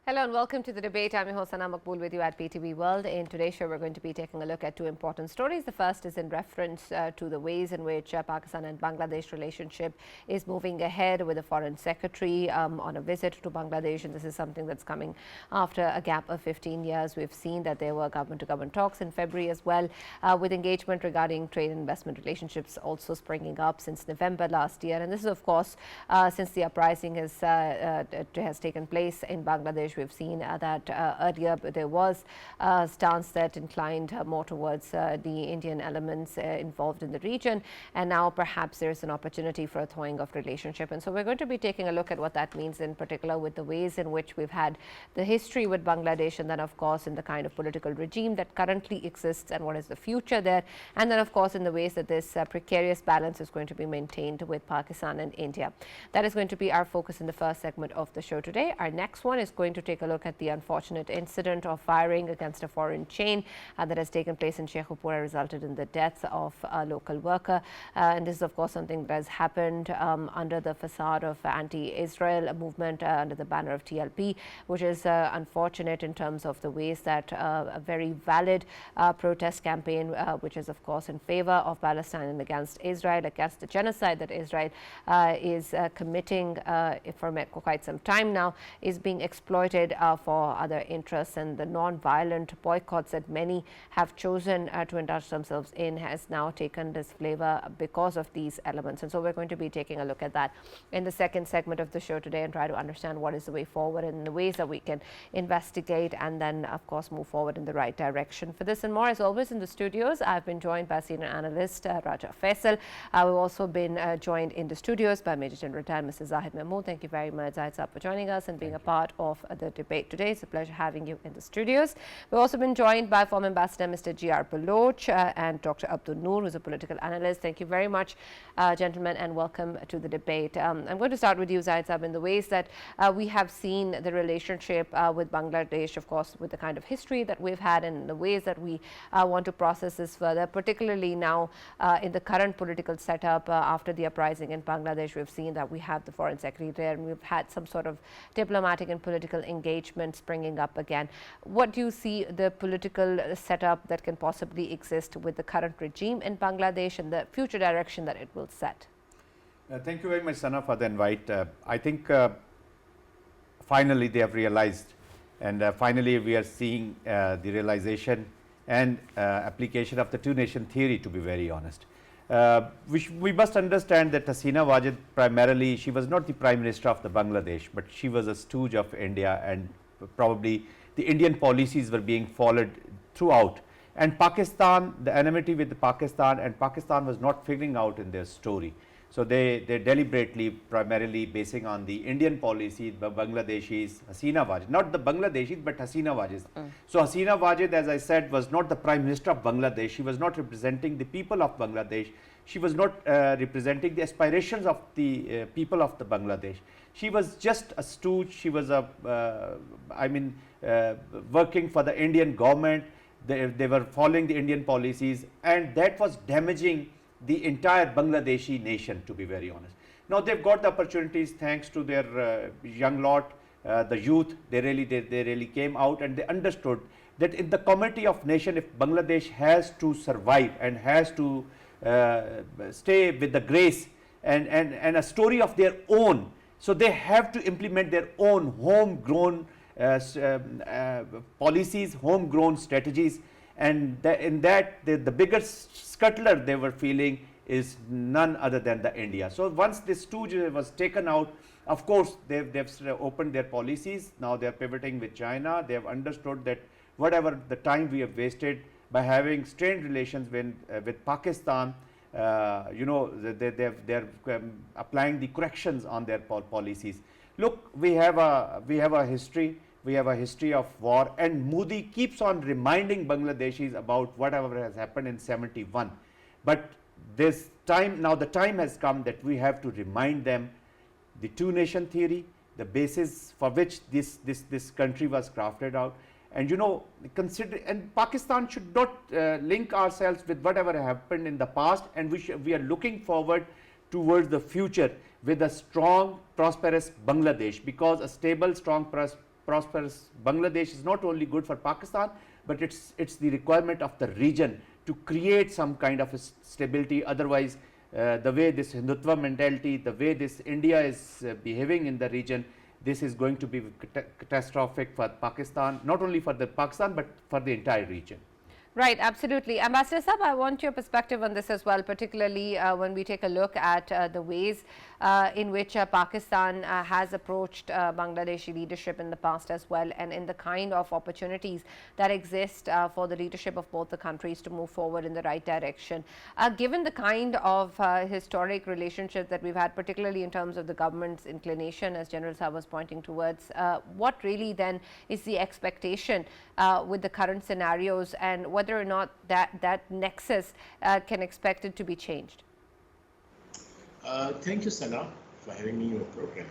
Hello and welcome to the debate. I'm your host Amna Maqbool with you at PTV World. In today's show, we're going to be taking a look at two important stories. The first is in reference to the ways in which Pakistan and Bangladesh relationship is moving ahead with the Foreign Secretary on a visit to Bangladesh. And this is something that's coming after a gap of 15 years. We've seen that there were government-to-government talks in February as well, with engagement regarding trade and investment relationships also springing up since November last year. And this is, of course, since the uprising has taken place in Bangladesh. We've seen that earlier there was a stance that inclined more towards the Indian elements involved in the region, and now perhaps there's an opportunity for a thawing of relationship. And so we're going to be taking a look at what that means, in particular with the ways in which we've had the history with Bangladesh, and then of course in the kind of political regime that currently exists and what is the future there, and then of course in the ways that this precarious balance is going to be maintained with Pakistan and India. That is going to be our focus in the first segment of the show today. Our next one is going to take a look at the unfortunate incident of firing against a foreign chain that has taken place in Sheikhupura, resulted in the death of a local worker. And this is of course something that has happened under the facade of anti-Israel movement under the banner of TLP, which is unfortunate in terms of the ways that a very valid protest campaign, which is of course in favor of Palestine and against Israel, against the genocide that Israel is committing for quite some time now, is being exploited for other interests. And the non-violent boycotts that many have chosen to indulge themselves in has now taken this flavor because of these elements. And so we're going to be taking a look at that in the second segment of the show today and try to understand what is the way forward and the ways that we can investigate and then of course move forward in the right direction. For this and more, as always in the studios, I've been joined by senior analyst Raja Faisal. We've also been joined in the studios by Major General Retired Mr. Zahid. Mahmood, thank you very much, Zahid, for joining us and being a part of the debate today. It's a pleasure having you in the studios. We've also been joined by former Ambassador Mr. Baluch and Dr. Abdun Noor, who's a political analyst. Thank you very much, gentlemen, and welcome to the debate. I'm going to start with you, Zahid Sahab, in the ways that we have seen the relationship with Bangladesh, of course, with the kind of history that we've had and the ways that we want to process this further, particularly now in the current political setup after the uprising in Bangladesh. We've seen that we have the foreign secretary there, and we've had some sort of diplomatic and political engagement springing up again. What do you see the political setup that can possibly exist with the current regime in Bangladesh and the future direction that it will set? Thank you very much, Sana, for the invite. I think finally they have realized, and finally we are seeing the realization and application of the two-nation theory, to be very honest. We must understand that Hasina Wajid, primarily, she was not the Prime Minister of the Bangladesh, but she was a stooge of India, and probably the Indian policies were being followed throughout. And Pakistan, the enmity with Pakistan, and Pakistan was not figuring out in their story. So they deliberately, primarily basing on the Indian policy, the Bangladeshis, Hasina Wajid, not the Bangladeshis, but Hasina Wajid. So Hasina Wajid, as I said, was not the Prime Minister of Bangladesh. She was not representing the people of Bangladesh. She was not representing the aspirations of the people of the Bangladesh. She was just a stooge. She was working for the Indian government. They were following the Indian policies, and that was damaging the entire Bangladeshi nation, to be very honest. Now they've got the opportunities thanks to their young lot, the youth. They really came out and they understood that in the community of nation, if Bangladesh has to survive and has to stay with the grace and a story of their own, so they have to implement their own homegrown policies, homegrown strategies. And in that, the biggest scuttler they were feeling is none other than the India. So once this stooge was taken out, of course, they've opened their policies. Now they're pivoting with China. They have understood that whatever the time we have wasted by having strained relations with Pakistan, they're applying the corrections on their policies. Look, we have a history. We have a history of war, and Modi keeps on reminding Bangladeshis about whatever has happened in 71. But this time, now the time has come that we have to remind them the two-nation theory, the basis for which this country was crafted out. And and Pakistan should not link ourselves with whatever happened in the past, and we are looking forward towards the future with a strong, prosperous Bangladesh, because a stable, strong, prosperous Bangladesh is not only good for Pakistan, but it's the requirement of the region to create some kind of a stability. Otherwise, the way this Hindutva mentality, the way this India is behaving in the region, this is going to be catastrophic for Pakistan, not only for the Pakistan, but for the entire region. Right, absolutely. Ambassador Saab, I want your perspective on this as well, particularly when we take a look at the ways in which Pakistan has approached Bangladeshi leadership in the past as well, and in the kind of opportunities that exist for the leadership of both the countries to move forward in the right direction. Given the kind of historic relationship that we've had, particularly in terms of the government's inclination, as General Saab was pointing towards, what really then is the expectation with the current scenarios, and whether or not that nexus can expect it to be changed? Thank you, Sana, for having me in your program.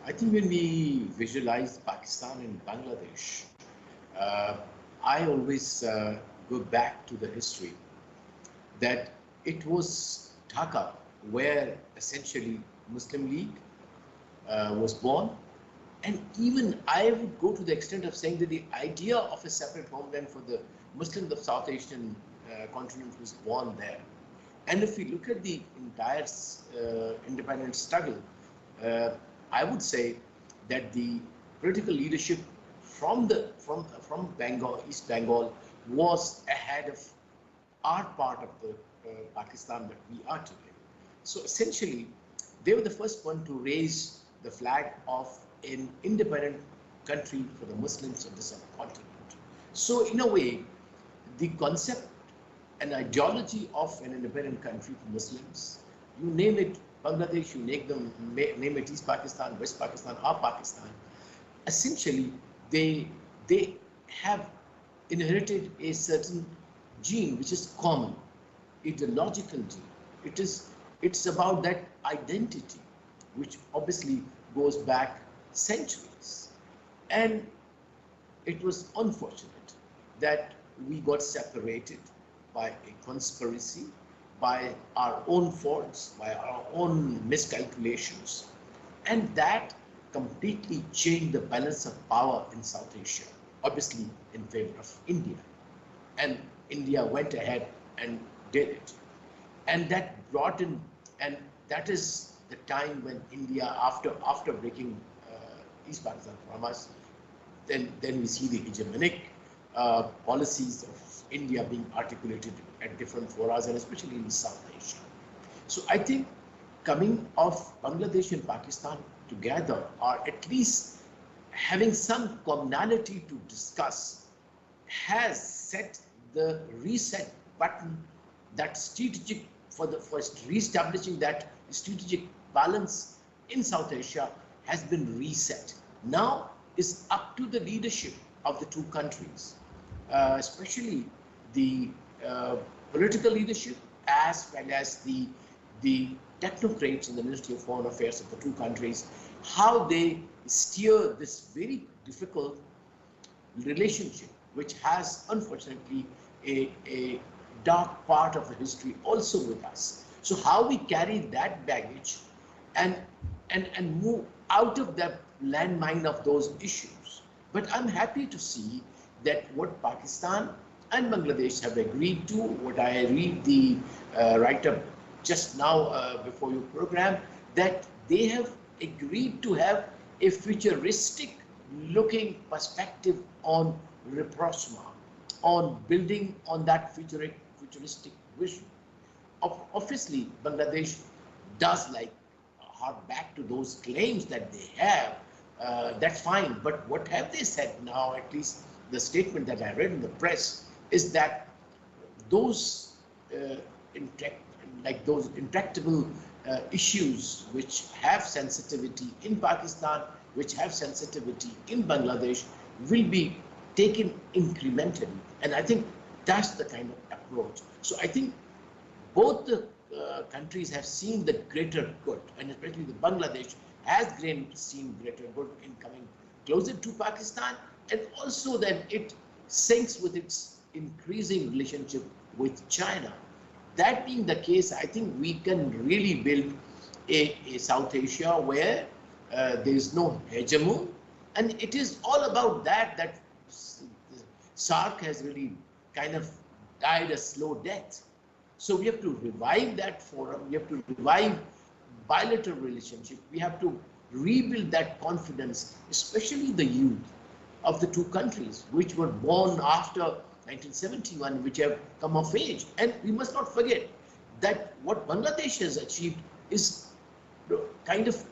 I think when we visualize Pakistan and Bangladesh, I always go back to the history that it was Dhaka where essentially Muslim League was born. And even I would go to the extent of saying that the idea of a separate homeland for the Muslims of South Asian continent was born there. And if we look at the entire independence struggle, I would say that the political leadership from Bengal, East Bengal, was ahead of our part of the Pakistan that we are today. So essentially, they were the first one to raise the flag of an independent country for the Muslims of the subcontinent. So in a way, the concept and ideology of an independent country for Muslims, you name it, Bangladesh, you name it East Pakistan, West Pakistan, or Pakistan, essentially they have inherited a certain gene which is common, ideological gene. It's about that identity, which obviously goes back centuries. And it was unfortunate that we got separated by a conspiracy, by our own faults, by our own miscalculations. And that completely changed the balance of power in South Asia, obviously in favor of India. And India went ahead and did it. And that brought in, and that is the time when India, after breaking East Pakistan from us, then we see the hegemonic policies of India being articulated at different forums, and especially in South Asia. So I think coming of Bangladesh and Pakistan together, or at least having some commonality to discuss, has set the reset button, that strategic, for re-establishing that strategic balance in South Asia has been reset. Now it's up to the leadership of the two countries, especially the political leadership as well as the technocrats in the Ministry of Foreign Affairs of the two countries, how they steer this very difficult relationship, which has unfortunately a dark part of the history also with us. So how we carry that baggage and move out of that landmine of those issues. But I'm happy to see that what Pakistan and Bangladesh have agreed to, what I read the write-up just now before your program, that they have agreed to have a futuristic looking perspective on rapprochement, on building on that futuristic vision. Obviously, Bangladesh does like hark back to those claims that they have. That's fine, but what have they said now? At least the statement that I read in the press is that those intractable issues which have sensitivity in Pakistan, which have sensitivity in Bangladesh, will be taken incrementally. And I think that's the kind of approach. So I think both the countries have seen the greater good, and especially the Bangladesh has seen greater good in coming closer to Pakistan, and also that it syncs with its increasing relationship with China. That being the case, I think we can really build a South Asia where there is no hegemon, And it is all about that SARC has really kind of died a slow death. So we have to revive that forum. We have to revive bilateral relationship. We have to rebuild that confidence, especially the youth of the two countries, which were born after 1971, which have come of age. And we must not forget that what Bangladesh has achieved is kind of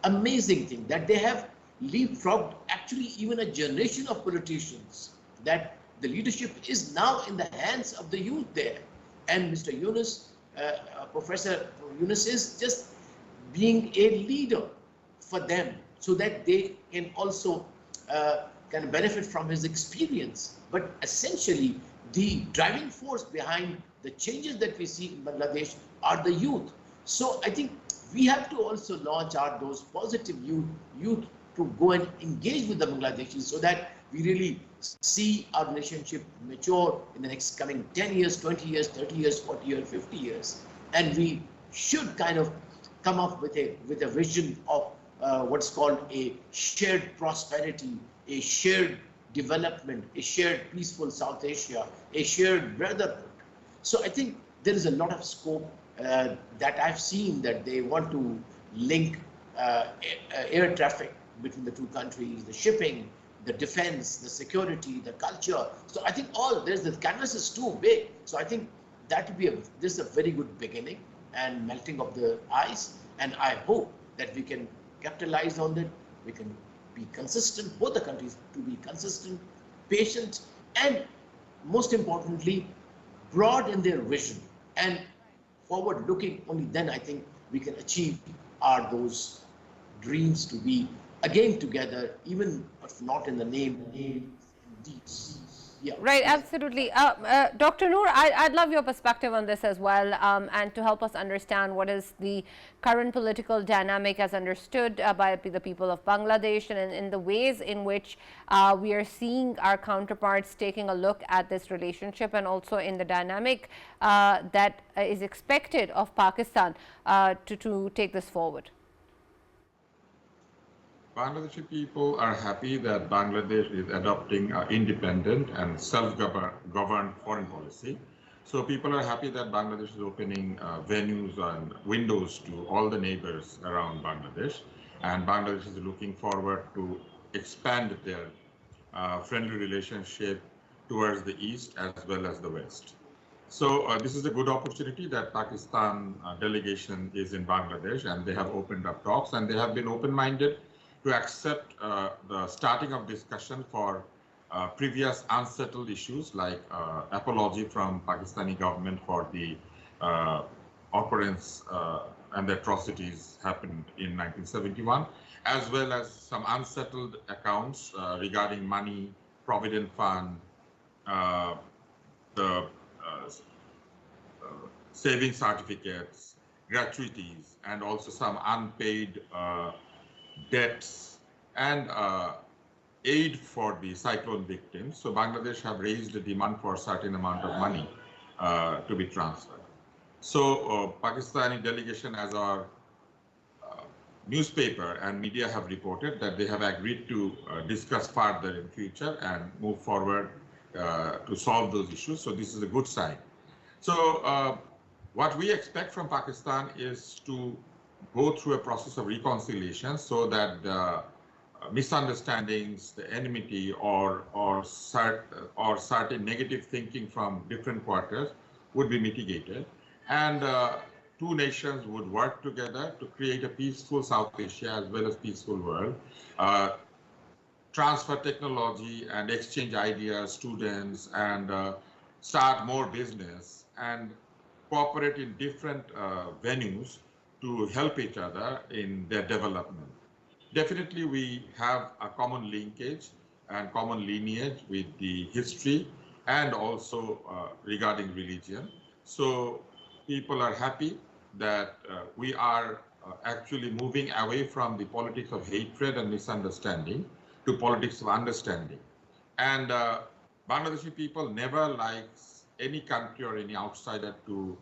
amazing thing, that they have leapfrogged actually even a generation of politicians, that the leadership is now in the hands of the youth there. And Mr. Yunus, Professor Yunus is just being a leader for them so that they can also can benefit from his experience. But essentially, the driving force behind the changes that we see in Bangladesh are the youth. So I think we have to also launch out those positive youth to go and engage with the Bangladeshis so that we really see our relationship mature in the next coming 10 years, 20 years, 30 years, 40 years, 50 years. And we should kind of come up with a vision of what's called a shared prosperity, a shared development, a shared peaceful South Asia, a shared brotherhood. So I think there is a lot of scope that I've seen, that they want to link air traffic between the two countries, the shipping, the defense, the security, the culture. So I think the canvas is too big. So I think that would be this is a very good beginning and melting of the ice. And I hope that we can capitalize on it. We can be consistent, both the countries to be consistent, patient, and most importantly, broad in their vision and forward looking. Only then I think we can achieve those dreams to be again together, even if not in the name, in deeds. Yeah. Right, absolutely. Dr. Noor, I'd love your perspective on this as well, and to help us understand what is the current political dynamic as understood by the people of Bangladesh, and in the ways in which we are seeing our counterparts taking a look at this relationship, and also in the dynamic that is expected of Pakistan to take this forward. Bangladeshi people are happy that Bangladesh is adopting independent and self-governed foreign policy. So people are happy that Bangladesh is opening venues and windows to all the neighbors around Bangladesh. And Bangladesh is looking forward to expand their friendly relationship towards the east as well as the west. So this is a good opportunity that Pakistan delegation is in Bangladesh, and they have opened up talks, and they have been open-minded to accept the starting of discussion for previous unsettled issues like apology from Pakistani government for the occurrence and the atrocities happened in 1971, as well as some unsettled accounts regarding money, provident fund, the saving certificates, gratuities, and also some unpaid debts and aid for the cyclone victims. So Bangladesh have raised a demand for a certain amount of money to be transferred. So Pakistani delegation, as our newspaper and media have reported, that they have agreed to discuss further in future and move forward to solve those issues. So this is a good sign. So what we expect from Pakistan is to go through a process of reconciliation so that the misunderstandings, the enmity, or certain negative thinking from different quarters would be mitigated, and two nations would work together to create a peaceful South Asia as well as peaceful world, transfer technology and exchange ideas, students, and start more business and cooperate in different venues to help each other in their development. Definitely, we have a common linkage and common lineage with the history and also regarding religion. So people are happy that we are actually moving away from the politics of hatred and misunderstanding to politics of understanding. And Bangladeshi people never likes any country or any outsider to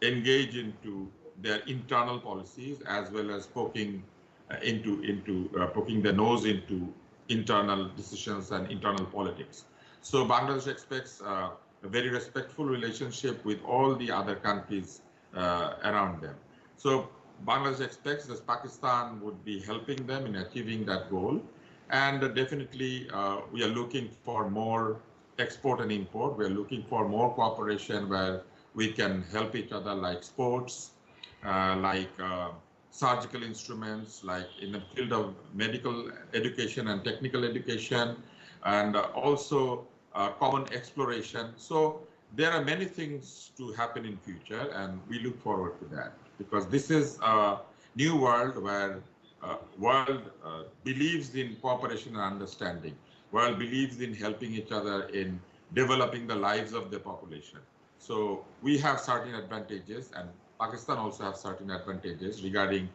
engage into their internal policies as well as poking poking the nose into internal decisions and internal politics. So Bangladesh expects a very respectful relationship with all the other countries around them. So Bangladesh expects that Pakistan would be helping them in achieving that goal. And definitely we are looking for more export and import. We are looking for more cooperation where we can help each other, like sports, like surgical instruments, like in the field of medical education and technical education, and also common exploration. So there are many things to happen in future, and we look forward to that, because this is a new world where world believes in cooperation and understanding. World believes in helping each other in developing the lives of the population. So we have certain advantages, and Pakistan also has certain advantages regarding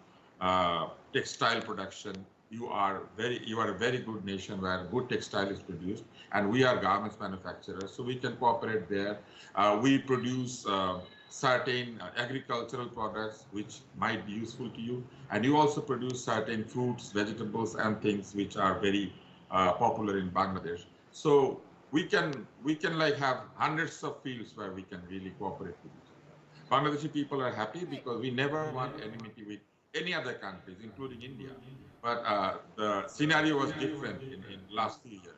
textile production. You are a very good nation where good textile is produced, and we are garments manufacturers, so we can cooperate there. We produce certain agricultural products which might be useful to you, and you also produce certain fruits, vegetables, and things which are very popular in Bangladesh. So we can like have hundreds of fields where we can really cooperate with each other. Bangladeshi people are happy because we never want enmity with any other countries, including India. But the scenario was different in last few years.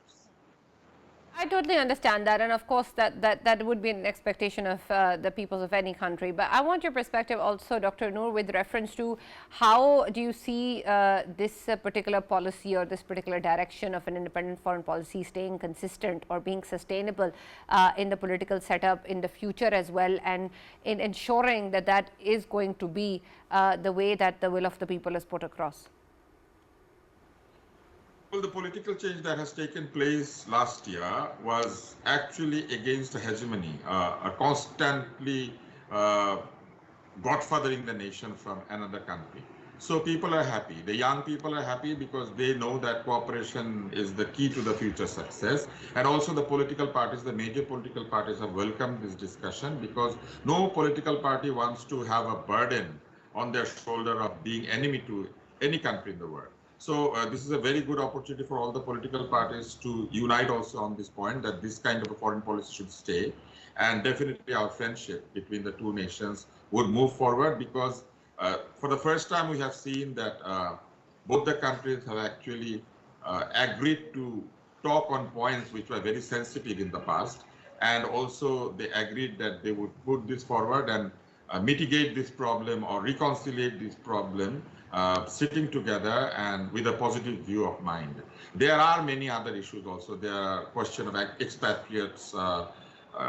I totally understand that, and of course that would be an expectation of the peoples of any country. But I want your perspective also, Dr. Noor, with reference to how do you see this particular policy or this particular direction of an independent foreign policy staying consistent or being sustainable in the political setup in the future as well, and in ensuring that that is going to be the way that the will of the people is put across? Well, the political change that has taken place last year was actually against a hegemony, constantly godfathering the nation from another country. So people are happy. The young people are happy because they know that cooperation is the key to the future success. And also the political parties, the major political parties have welcomed this discussion, because no political party wants to have a burden on their shoulder of being enemy to any country in the world. So this is a very good opportunity for all the political parties to unite also on this point, that this kind of a foreign policy should stay. And definitely our friendship between the two nations would move forward, because for the first time we have seen that both the countries have actually agreed to talk on points which were very sensitive in the past. And also they agreed that they would put this forward and mitigate this problem or reconcile this problem, sitting together and with a positive view of mind. There are many other issues also. There are question of expatriates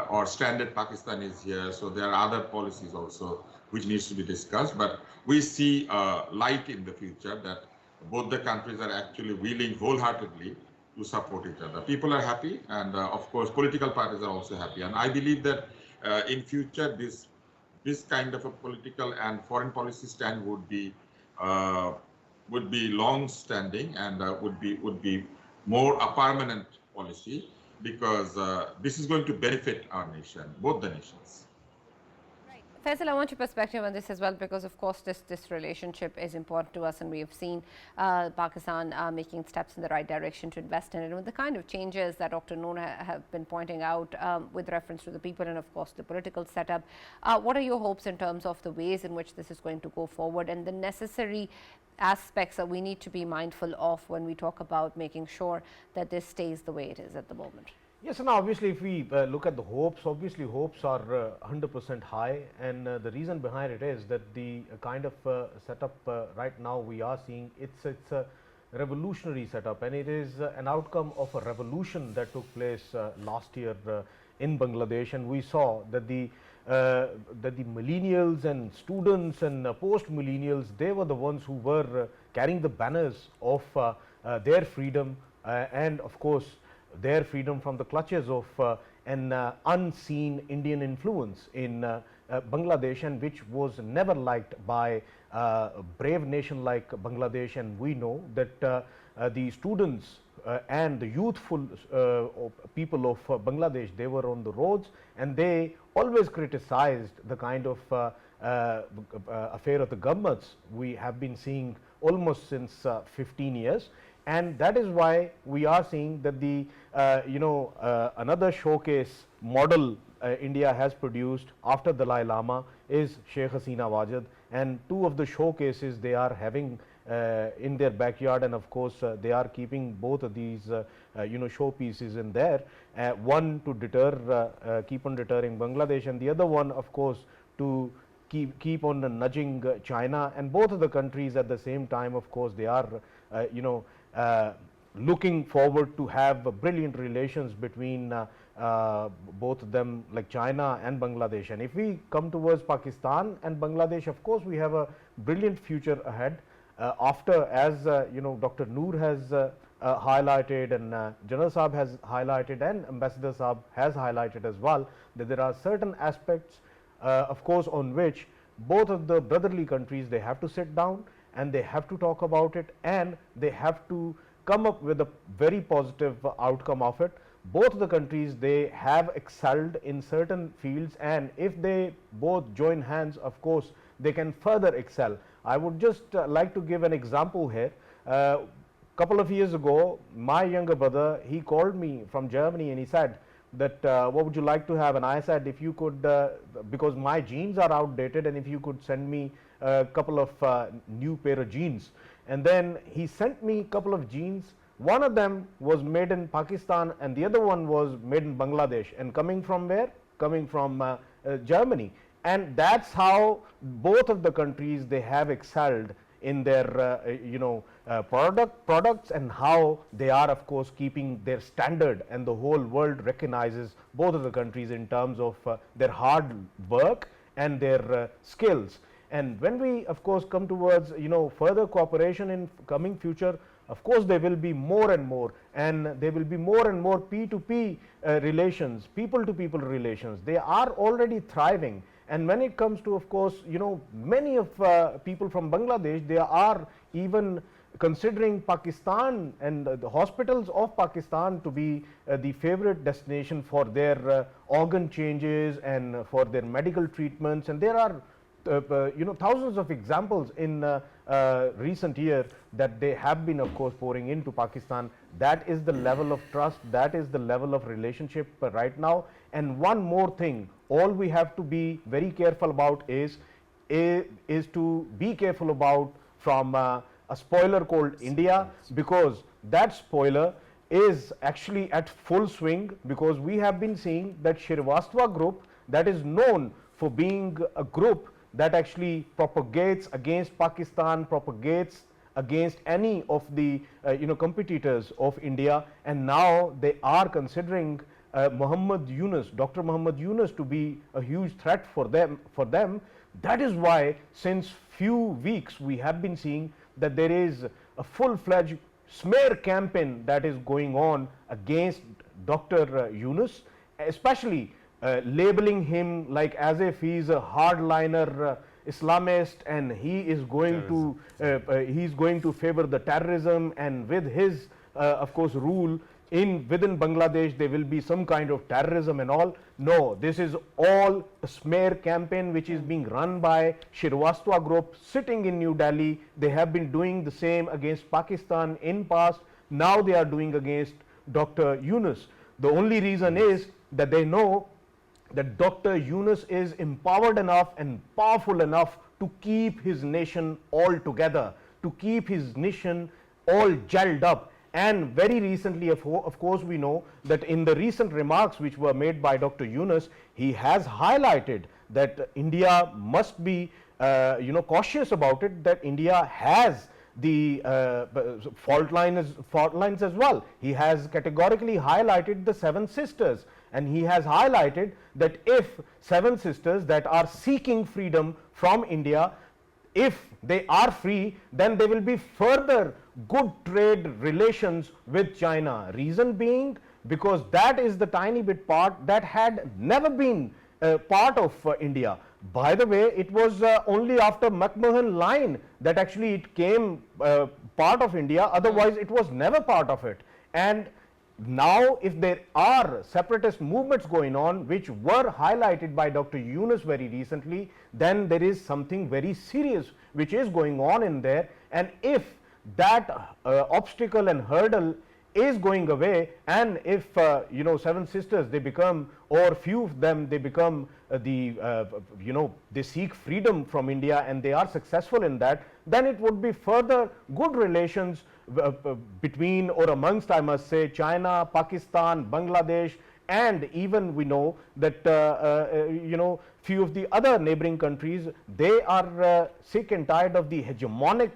or stranded Pakistanis here. So there are other policies also which needs to be discussed. But we see light in the future that both the countries are actually willing wholeheartedly to support each other. People are happy, and of course political parties are also happy. And I believe that in future this kind of a political and foreign policy stand would be long-standing, and would be more a permanent policy, because this is going to benefit our nation, both the nations. Faisal, I want your perspective on this as well, because of course this relationship is important to us, and we have seen Pakistan making steps in the right direction to invest in it. And with the kind of changes that Dr. Noor have been pointing out with reference to the people and of course the political setup, what are your hopes in terms of the ways in which this is going to go forward, and the necessary aspects that we need to be mindful of when we talk about making sure that this stays the way it is at the moment? Yes, and obviously if we look at the hopes, obviously hopes are 100% high, and the reason behind it is that the kind of setup right now we are seeing, it's a revolutionary setup, and it is an outcome of a revolution that took place last year in Bangladesh. And we saw that the millennials and students and post-millennials, they were the ones who were carrying the banners of their freedom and of course their freedom from the clutches of an unseen Indian influence in Bangladesh, and which was never liked by a brave nation like Bangladesh. And we know that the students and the youthful people of Bangladesh, they were on the roads, and they always criticized the kind of affair of the governments we have been seeing almost since 15 years. And that is why we are seeing that the another showcase model India has produced after Dalai Lama is Sheikh Hasina Wajid, and two of the showcases they are having in their backyard, and of course they are keeping both of these showpieces in there, one to deter keep on deterring Bangladesh, and the other one of course to keep on nudging China. And both of the countries at the same time, of course, they are looking forward to have brilliant relations between both of them, like China and Bangladesh. And if we come towards Pakistan and Bangladesh, of course we have a brilliant future ahead after, as Dr. Noor has highlighted, and General Saab has highlighted, and Ambassador Saab has highlighted as well, that there are certain aspects of course on which both of the brotherly countries, they have to sit down and they have to talk about it, and they have to come up with a very positive outcome of it. Both of the countries, they have excelled in certain fields, and if they both join hands, of course they can further excel. I would just like to give an example here. Couple of years ago, my younger brother, he called me from Germany and he said that what would you like to have, and I said, if you could, because my jeans are outdated, and if you could send me a couple of new pair of jeans. And then he sent me a couple of jeans. One of them was made in Pakistan and the other one was made in Bangladesh, and coming from where? Coming from Germany. And that's how both of the countries, they have excelled in their products, and how they are of course keeping their standard, and the whole world recognizes both of the countries in terms of their hard work and their skills. And when we of course come towards further cooperation in coming future, of course there will be more and more, and there will be more and more P2P relations, people to people relations. They are already thriving. And when it comes to, of course, many of people from Bangladesh, they are even considering Pakistan and the hospitals of Pakistan to be the favorite destination for their organ changes and for their medical treatments. And there are thousands of examples in recent year that they have been of course pouring into Pakistan. That is the level of trust, that is the level of relationship right now. And one more thing, all we have to be very careful about is to be careful about from a spoiler called India, because that spoiler is actually at full swing, because we have been seeing that Shrivastava group, that is known for being a group that actually propagates against Pakistan, propagates against any of the competitors of India, and now they are considering Muhammad Yunus, Dr. Muhammad Yunus, to be a huge threat for them. That is why since few weeks we have been seeing that there is a full-fledged smear campaign that is going on against Dr. Yunus, especially labeling him like as if he is a hardliner Islamist, and he is going to favor the terrorism, and with his of course rule within Bangladesh there will be some kind of terrorism and all. No, this is all a smear campaign which is being run by Shrivastava group sitting in New Delhi. They have been doing the same against Pakistan in past. Now they are doing against Dr. Yunus. The only reason is that they know that Dr. Yunus is empowered enough and powerful enough to keep his nation all together, to keep his nation all gelled up. And very recently, of course, we know that in the recent remarks which were made by Dr. Yunus, he has highlighted that India must be cautious about it, that India has the fault lines as well. He has categorically highlighted the Seven Sisters, and he has highlighted that if Seven Sisters that are seeking freedom from India, if they are free, then there will be further good trade relations with China. Reason being, because that is the tiny bit part that had never been part of India. By the way, it was only after Maqbool line that actually it came part of India, otherwise it was never part of it. And now if there are separatist movements going on which were highlighted by Dr. Yunus very recently, then there is something very serious which is going on in there, And if that obstacle and hurdle is going away, and if you know, seven sisters, they become, or few of them, they become you know, they seek freedom from India and they are successful in that, then it would be further good relations between or amongst, I must say, China, Pakistan, Bangladesh, and even we know that you know, few of the other neighboring countries, they are sick and tired of the hegemonic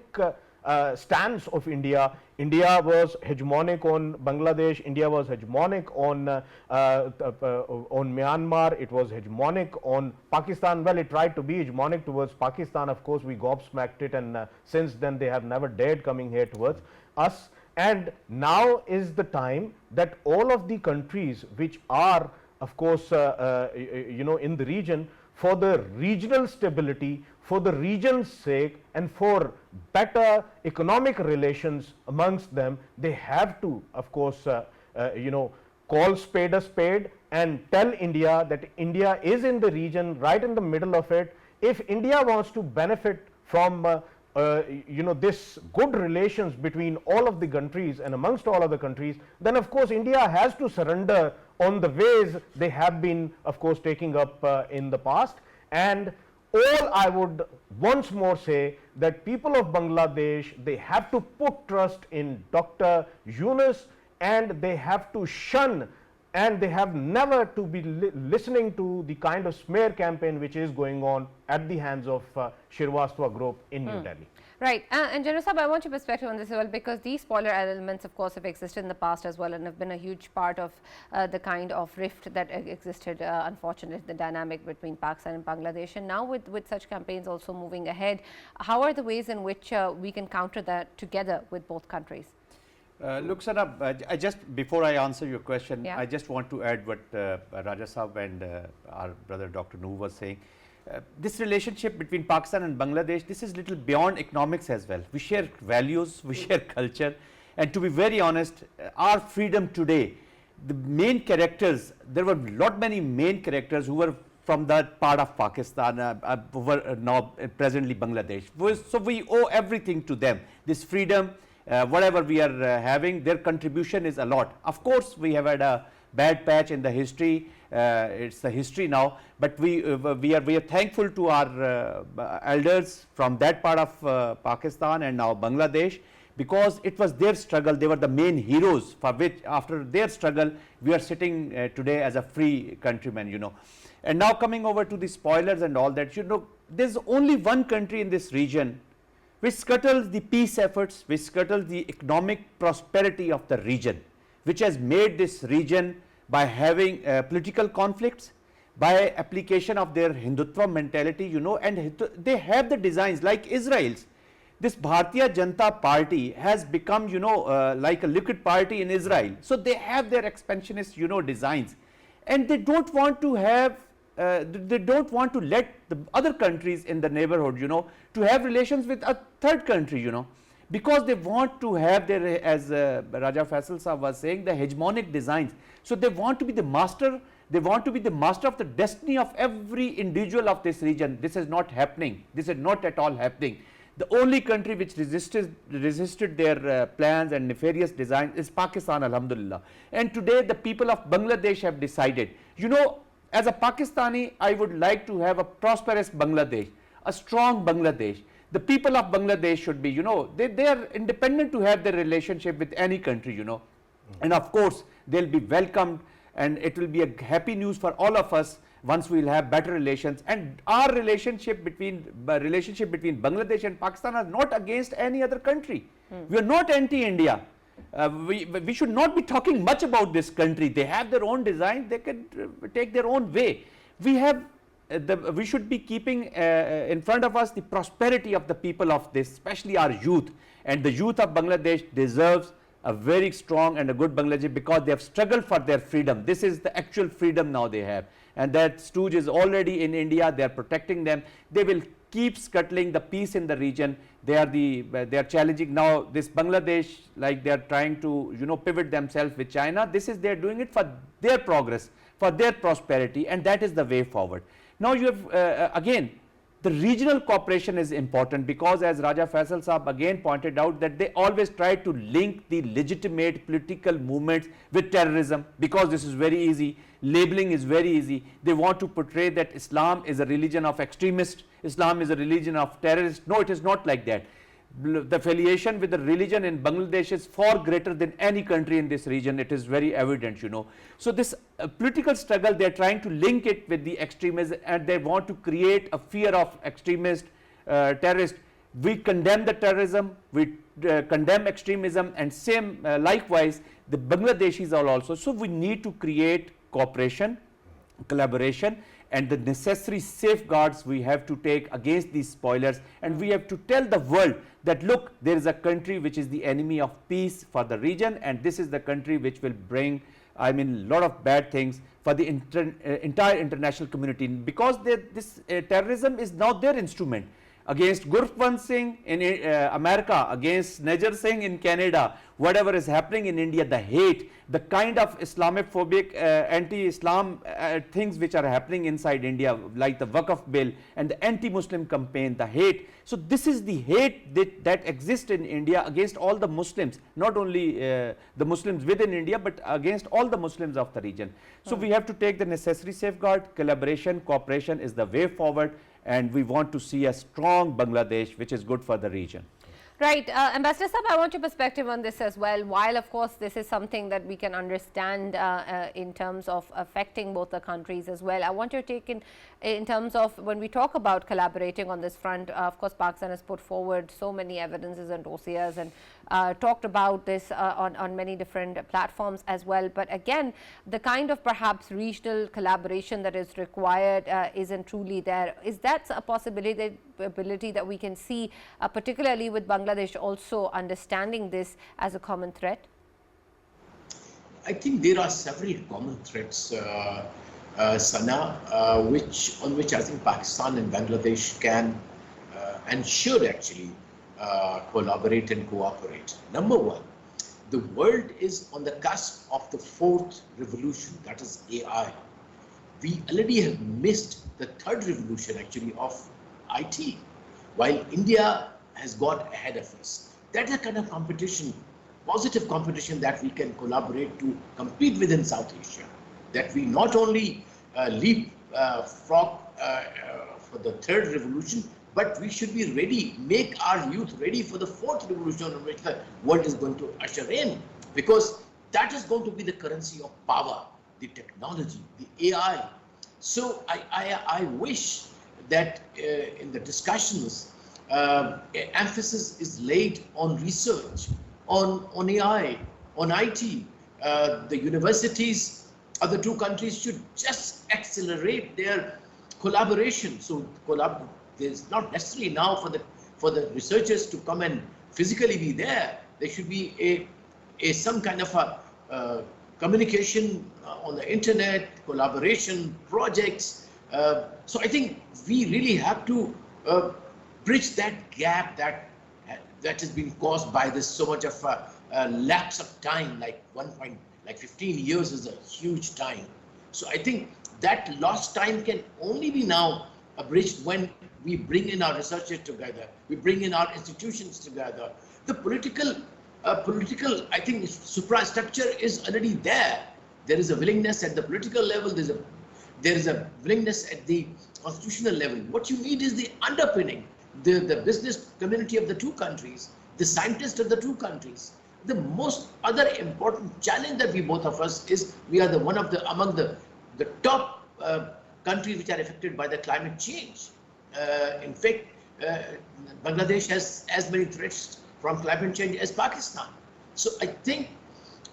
stance of India. India was hegemonic on Bangladesh, India was hegemonic on Myanmar, it was hegemonic on Pakistan. Well, it tried to be hegemonic towards Pakistan, of course we gobsmacked it, and since then they have never dared coming here towards us. And now is the time that all of the countries which are, of course, you know, in the region, for the regional stability, for the region's sake, and for better economic relations amongst them, they have to, of course, you know, call spade a spade and tell India that India is in the region, right in the middle of it. If India wants to benefit from you know, this good relations between all of the countries and amongst all of the countries, then of course India has to surrender on the ways they have been, of course, taking up in the past. And all I would once more say that people of Bangladesh, they have to put trust in Dr. Yunus, and they have to shun, and they have never to be listening to the kind of smear campaign which is going on at the hands of Srivastava Group in New Delhi. Right, and General Sahab, I want your perspective on this as well, because these spoiler elements, of course, have existed in the past as well and have been a huge part of the kind of rift that existed, unfortunately, the dynamic between Pakistan and Bangladesh. And now with such campaigns also moving ahead, how are the ways in which we can counter that together with both countries? Look, Sana, I just, before I answer your question, Yeah. I just want to add what Raja Sahab and our brother Dr. Noor was saying. This relationship between Pakistan and Bangladesh, this is little beyond economics as well. We share values, we share culture, and to be very honest, our freedom today, the main characters, there were many main characters who were from that part of Pakistan, who were now presently Bangladesh. So we owe everything to them. This freedom, whatever we are having, their contribution is a lot. Of course, we have had a bad patch in the history. It's the history now, but we are thankful to our elders from that part of Pakistan and now Bangladesh, because it was their struggle. They were the main heroes for which, after their struggle, we are sitting today as a free countryman, you know. And now coming over to the spoilers and all that, you know, there's only one country in this region which scuttles the peace efforts, which scuttles the economic prosperity of the region, which has made this region by having political conflicts, by application of their Hindutva mentality, you know, and they have the designs like Israel's. This Bharatiya Janata Party has become, you know, like a liquid party in Israel. So they have their expansionist, you know, designs, and they don't want to have, they don't want to let the other countries in the neighborhood, you know, to have relations with a third country, you know, because they want to have their, as Raja Faisal Sahab was saying, the hegemonic designs. So they want to be the master, they want to be the master of the destiny of every individual of this region. This is not happening, this is not at all happening. The only country which resisted their plans and nefarious design is Pakistan, alhamdulillah. And today the people of Bangladesh have decided, you know, as a Pakistani, I would like to have a prosperous Bangladesh, a strong Bangladesh. The people of Bangladesh should be, you know, they are independent to have their relationship with any country, you know. And of course, they'll be welcomed, and it will be a happy news for all of us once we'll have better relations. And our relationship between Bangladesh and Pakistan are not against any other country. We are not anti-India. We should not be talking much about this country. They have their own design, they can take their own way. We should be keeping in front of us the prosperity of the people of this, especially our youth. And the youth of Bangladesh deserves a very strong and a good Bangladesh, because they have struggled for their freedom. This is the actual freedom now they have. And that stooge is already in India, they are protecting them. They will keep scuttling the peace in the region. They are challenging now this Bangladesh, like they are trying to, you know, pivot themselves with China. They are doing it for their progress, for their prosperity, and that is the way forward. Now you have again, The regional cooperation is important because, as Raja Faisal Saab again pointed out, that they always try to link the legitimate political movements with terrorism, because this is very easy. Labeling is very easy. They want to portray that Islam is a religion of extremists, Islam is a religion of terrorists. No, it is not like that. The affiliation with the religion in Bangladesh is far greater than any country in this region. It is very evident, you know. So this political struggle, they are trying to link it with the extremism, and they want to create a fear of extremist, terrorist. We condemn the terrorism, we condemn extremism, and same likewise the Bangladeshis are also. So we need to create cooperation, collaboration, and the necessary safeguards we have to take against these spoilers, and we have to tell the world that, look, there is a country which is the enemy of peace for the region, and this is the country which will bring, I mean, a lot of bad things for the entire international community, because this terrorism is now their instrument against Gurpant Singh in America, against Najjar Singh in Canada, whatever is happening in India, the hate, the kind of Islamophobic, anti-Islam things which are happening inside India, like the Waqf bill and the anti-Muslim campaign, the hate. So this is the hate that exists in India against all the Muslims, not only the Muslims within India, but against all the Muslims of the region. So we have to take the necessary safeguard. Collaboration, cooperation is the way forward, and we want to see a strong Bangladesh which is good for the region. Right. Ambassador Saab, I want your perspective on this as well. While, of course, this is something that we can understand in terms of affecting both the countries as well, I want your take in terms of when we talk about collaborating on this front. Of course, Pakistan has put forward so many evidences and dossiers and talked about this on many different platforms as well. But again, the kind of perhaps regional collaboration that is required isn't truly there. Is that a possibility that we can see, particularly with Bangladesh also understanding this as a common threat? I think there are several common threats, Sana, on which I think Pakistan and Bangladesh can and should actually collaborate and cooperate. Number one, the world is on the cusp of the fourth revolution, that is AI. We already have missed the third revolution actually of IT, while India has got ahead of us. That's a kind of competition, positive competition, that we can collaborate to compete within South Asia. That we not only leapfrog for the third revolution, but we should be ready, make our youth ready for the fourth revolution in which the world is going to usher in, because that is going to be the currency of power, the technology, the AI. So I wish that in the discussions, emphasis is laid on research, on AI, on IT. The universities of the two countries should just accelerate their collaboration. So there's not necessarily now for the researchers to come and physically be there. There should be some kind of a communication on the internet, collaboration, projects. So I think we really have to bridge that gap that has been caused by this so much of a lapse of time, like 15 years is a huge time. So I think that lost time can only be now bridged when we bring in our researchers together, we bring in our institutions together. The political, I think, suprastructure is already there. There is a willingness at the political level. There is a willingness at the constitutional level. What you need is the underpinning, the business community of the two countries, the scientists of the two countries. The most other important challenge that we both of us is we are among the top countries which are affected by the climate change. In fact, Bangladesh has as many threats from climate change as Pakistan. So I think,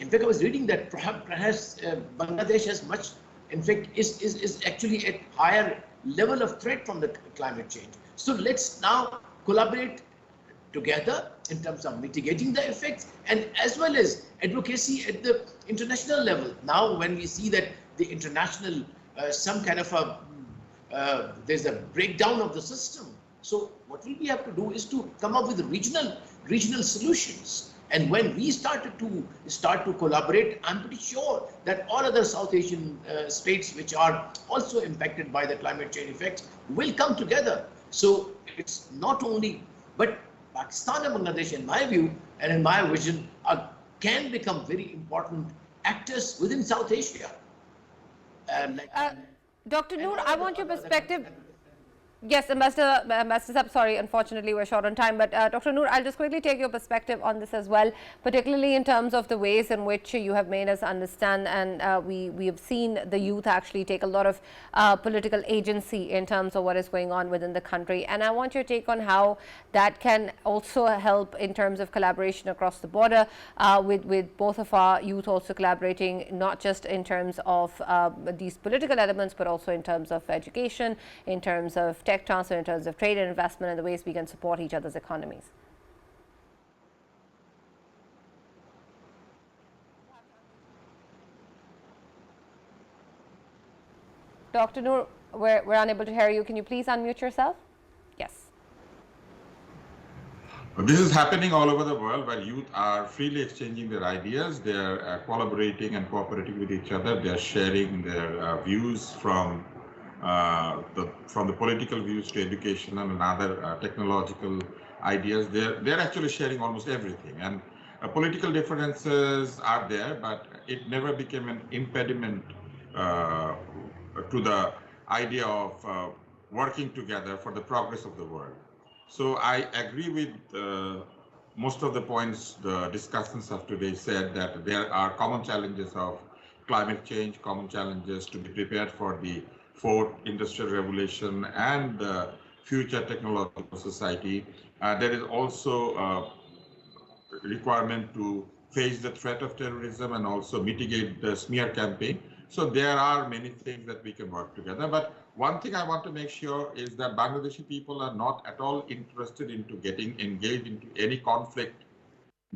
in fact, I was reading that perhaps Bangladesh has much, in fact, is actually at higher level of threat from the climate change. So let's now collaborate together in terms of mitigating the effects, and as well as advocacy at the international level. Now, when we see that the international, some kind of there's a breakdown of the system. So what we have to do is to come up with regional solutions. And when we start to collaborate, I'm pretty sure that all other South Asian states which are also impacted by the climate change effects will come together. So it's not only, but Pakistan and Bangladesh, in my view and in my vision, can become very important actors within South Asia. Dr. Noor, I want your perspective. Yes, Ambassador Saab, sorry, unfortunately we're short on time, but Dr. Noor, I'll just quickly take your perspective on this as well, particularly in terms of the ways in which you have made us understand, and we have seen the youth actually take a lot of political agency in terms of what is going on within the country. And I want your take on how that can also help in terms of collaboration across the border, with both of our youth also collaborating, not just in terms of these political elements, but also in terms of education, in terms of tech transfer, in terms of trade and investment, and the ways we can support each other's economies. Dr. Noor, we're unable to hear you. Can you please unmute yourself? Yes. This is happening all over the world, where youth are freely exchanging their ideas. They are collaborating and cooperating with each other. They are sharing their views from the political views to educational and other technological ideas. They're actually sharing almost everything. And political differences are there, but it never became an impediment to the idea of working together for the progress of the world. So I agree with most of the points the discussants of today said, that there are common challenges of climate change, common challenges to be prepared for the fourth industrial revolution and the future technological society. There is also a requirement to face the threat of terrorism and also mitigate the smear campaign. So there are many things that we can work together. But one thing I want to make sure is that Bangladeshi people are not at all interested into getting engaged into any conflict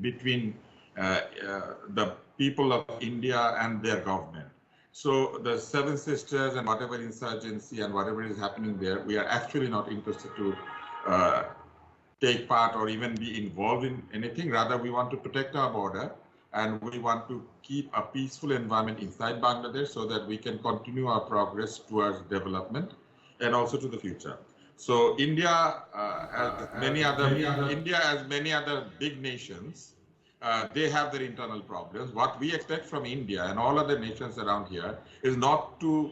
between the people of India and their government. So the Seven Sisters and whatever insurgency and whatever is happening there, we are actually not interested to take part or even be involved in anything. Rather, we want to protect our border, and we want to keep a peaceful environment inside Bangladesh so that we can continue our progress towards development and also to the future. So India, as many other big nations, they have their internal problems. What we expect from India and all other nations around here is not to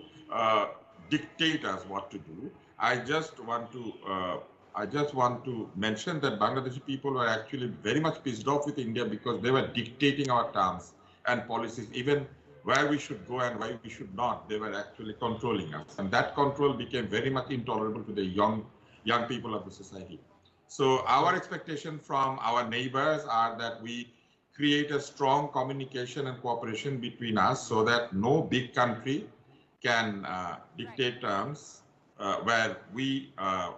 dictate us what to do. I just want to mention that Bangladeshi people were actually very much pissed off with India because they were dictating our terms and policies, even where we should go and where we should not. They were actually controlling us, and that control became very much intolerable to the young people of the society. So our expectation from our neighbors are that we create a strong communication and cooperation between us so that no big country can dictate terms where we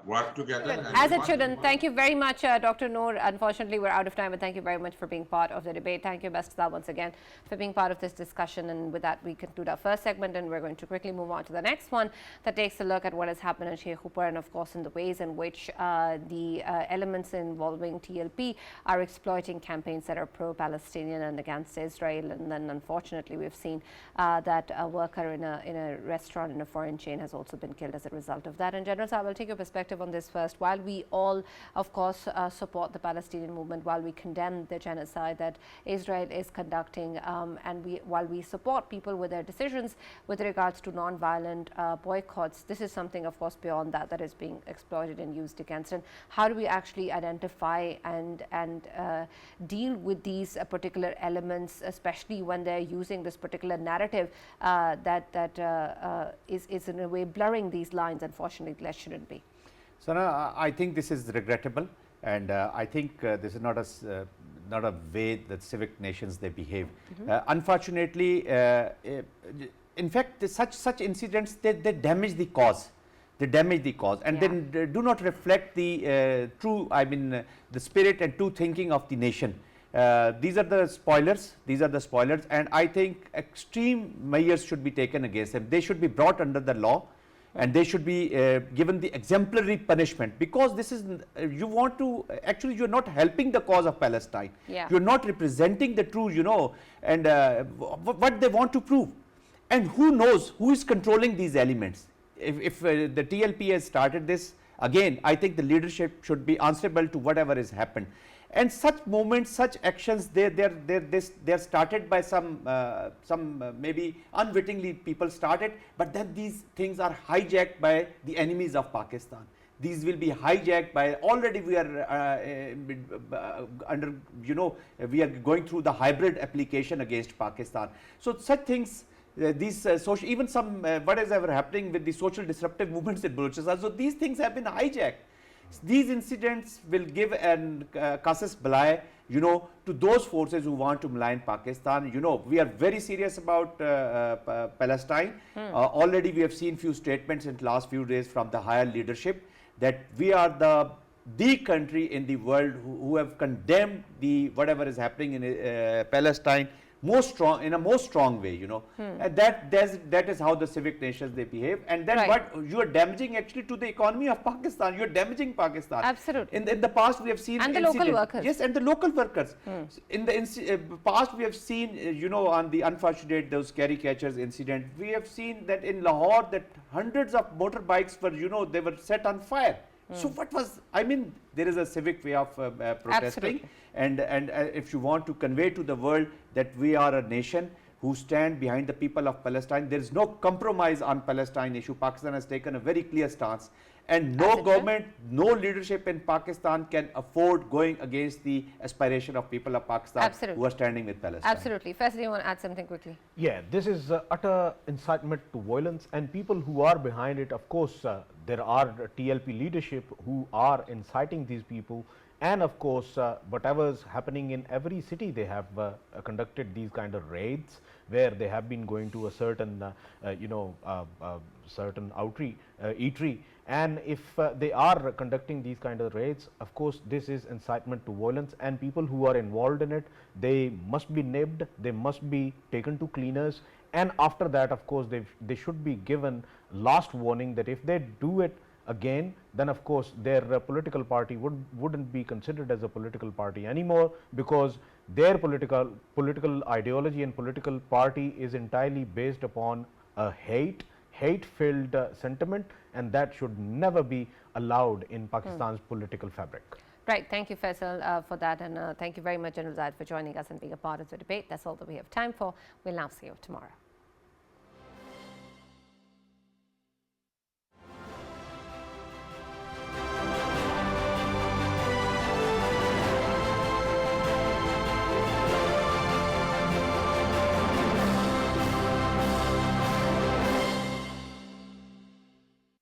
work together. As it shouldn't. Thank you very much, Dr. Noor. Unfortunately, we're out of time, but thank you very much for being part of the debate. Thank you, Ambassador once again, for being part of this discussion. And with that, we conclude our first segment, and we're going to quickly move on to the next one that takes a look at what has happened in Sheikh Upar, and of course in the ways in which the elements involving TLP are exploiting campaigns that are pro-Palestinian and against Israel. And then unfortunately, we've seen that a worker in a restaurant in a foreign chain has also been killed as a result of that. And General, so I will take your perspective on this first. While we all, of course, support the Palestinian movement, while we condemn the genocide that Israel is conducting, and while we support people with their decisions with regards to non-violent boycotts, this is something, of course, beyond that is being exploited and used against. And how do we actually identify and deal with these particular elements, especially when they're using this particular narrative that is in a way blurring these lines? Unfortunately, that shouldn't be. Sana, I think this is regrettable, and I think this is not a way that civic nations they behave. Unfortunately, in fact, such incidents they damage the cause. They damage the cause, and then do not reflect the true, the spirit and true thinking of the nation. These are the spoilers. And I think extreme measures should be taken against them. They should be brought under the law, and they should be given the exemplary punishment, because this is you want to actually, you're not helping the cause of Palestine. You're not representing the true, and what they want to prove. And who knows who is controlling these elements? If the TLP has started this, again, I think the leadership should be answerable to whatever has happened. And such movements, such actions, they're started by some maybe unwittingly people started, but then these things are hijacked by the enemies of Pakistan. These will be hijacked by, already we are under, we are going through the hybrid application against Pakistan. So such things, these social, even some what is ever happening with the social disruptive movements in Balochistan, so these things have been hijacked. These incidents will give an casus belli, to those forces who want to malign Pakistan. We are very serious about Palestine. Already we have seen few statements in the last few days from the higher leadership that we are the country in the world who have condemned the whatever is happening in Palestine in a most strong way, and that is how the civic nations they behave. And then what you are damaging actually to the economy of Pakistan, you are damaging Pakistan. Absolutely. In the past we have seen, and the local workers. Yes, and the local workers. In the past we have seen, on the unfortunate those caricatures incident, we have seen that in Lahore that hundreds of motorbikes were, they were set on fire. So what was, there is a civic way of protesting. Absolutely. And if you want to convey to the world that we are a nation who stand behind the people of Palestine, there is no compromise on Palestine issue. Pakistan has taken a very clear stance, and no government, no leadership in Pakistan can afford going against the aspiration of people of Pakistan who are standing with Palestine. Absolutely. Faisal, you want to add something quickly? Yeah, this is utter incitement to violence, and people who are behind it, of course, there are TLP leadership who are inciting these people. And of course, whatever's happening in every city, they have conducted these kind of raids where they have been going to a certain, certain eatery. And if they are conducting these kind of raids, of course, this is incitement to violence, and people who are involved in it, they must be nipped, they must be taken to cleaners. And after that, of course, they should be given last warning that if they do it again, then of course their political party wouldn't be considered as a political party anymore, because their political ideology and political party is entirely based upon a hate-filled sentiment, and that should never be allowed in Pakistan's political fabric. Right. Thank you, Faisal, for that, and thank you very much, General Zahid, for joining us and being a part of the debate. That's all that we have time for. We'll now see you tomorrow.